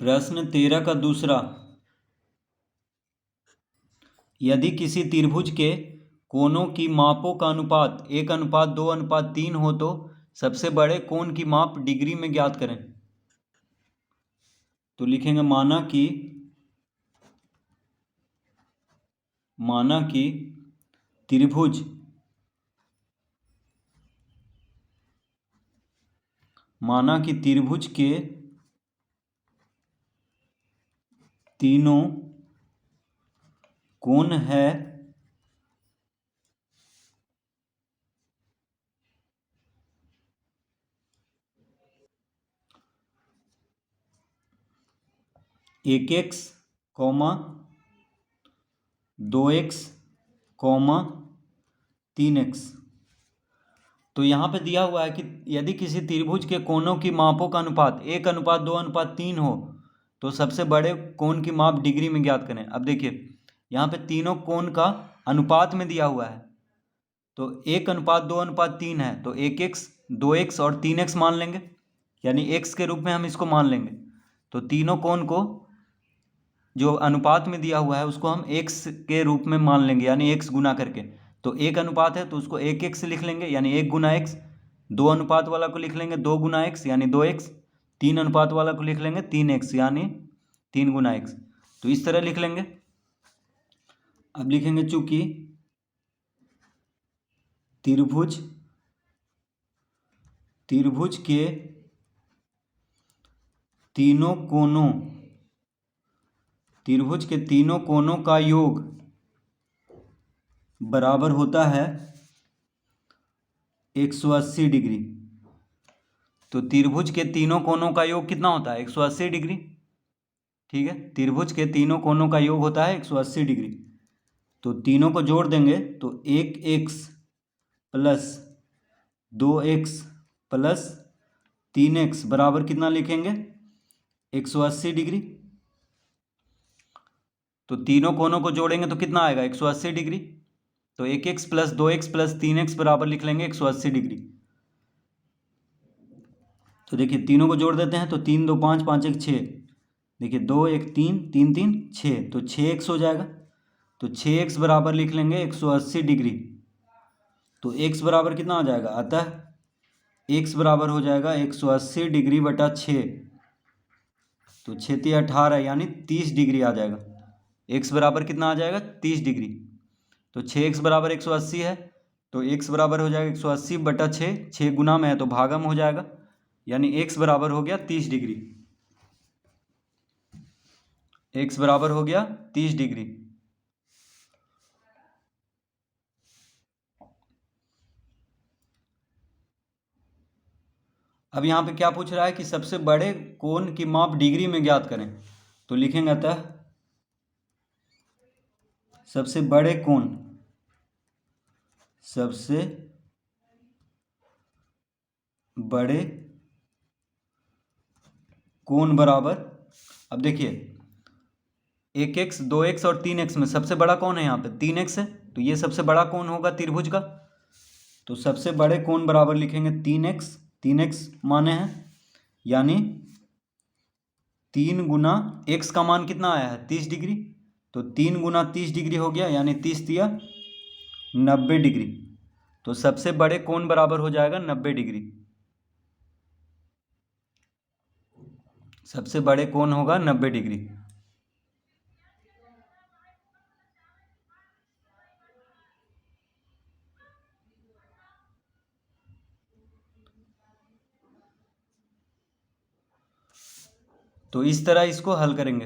प्रश्न 13 का दूसरा, यदि किसी त्रिभुज के कोणों की मापों का अनुपात 1:2:3 हो तो सबसे बड़े कोण की माप डिग्री में ज्ञात करें। तो लिखेंगे माना कि त्रिभुज के तीनों कोण है एक एक्स, 2x, 3x। तो यहाँ पे दिया हुआ है कि यदि किसी त्रिभुज के कोणों की मापों का अनुपात 1:2:3 हो तो सबसे बड़े कोण की माप डिग्री में ज्ञात करें। अब देखिए यहाँ पे तीनों कोण का अनुपात में दिया हुआ है, तो 1:2:3 है तो 1x, 2x और 3x मान लेंगे, यानी x के रूप में हम इसको मान लेंगे। तो तीनों कोण को जो अनुपात में दिया हुआ है उसको हम x के रूप में मान लेंगे, यानी x गुना करके। तो एक अनुपात है तो उसको 1x लिख लेंगे, यानी 1 गुना x। दो अनुपात वाला को लिख लेंगे 2 गुना x, यानी 2x। तीन अनुपात वाला को लिख लेंगे 3x, यानी 3 गुना x। तो इस तरह लिख लेंगे। अब लिखेंगे चूंकि त्रिभुज के तीनों कोणों का योग बराबर होता है 180 डिग्री। तो त्रिभुज के तीनों कोणों का योग कितना होता है? 180 डिग्री। ठीक है, त्रिभुज के तीनों कोणों का योग होता है 180 डिग्री। तो तीनों को जोड़ देंगे तो 1x plus 2x plus 3x बराबर कितना लिखेंगे? 180 डिग्री। तो तीनों कोणों को जोड़ेंगे तो कितना आएगा? 180 डिग्री। तो 1x plus 2x plus 3x बराबर लिख लेंगे 180 डिग्री। तो देखिए तीनों को जोड़ देते हैं तो 3 2 5 5 1 6। देखिए 2 1 3 3 3 6, तो 6x हो जाएगा। तो 6x बराबर लिख लेंगे 180 डिग्री। तो x बराबर कितना आ जाएगा? अतः x बराबर हो जाएगा 180 डिग्री बटा 6। तो 6 18, यानी 30 डिग्री आ जाएगा। x बराबर कितना आ जाएगा? 30 डिग्री। तो 6x बराबर 180 है तो x बराबर हो जाएगा 180 बटा 6। 6 गुना में है तो भागम हो जाएगा, यानी x बराबर हो गया 30 डिग्री। x बराबर हो गया 30 डिग्री। अब यहाँ पे क्या पूछ रहा है कि सबसे बड़े कोण की माप डिग्री में ज्ञात करें। तो लिखेंगे अतः सबसे बड़े कोण बराबर, अब देखिए 1x, 2x और 3x में सबसे बड़ा कौन है? यहाँ पे 3x है, तो ये सबसे बड़ा कोण होगा त्रिभुज का। तो सबसे बड़े कोण बराबर लिखेंगे 3x माने हैं, यानी 3 गुना x का मान कितना आया है? 30 डिग्री। तो 3 गुना 30 डिग्री हो गया, यानी 30 तिया 90 डिग्री। तो सबसे बड़े कोण बराबर हो जाएगा 90 डिग्री। सबसे बड़े कोण होगा 90 डिग्री। तो इस तरह इसको हल करेंगे।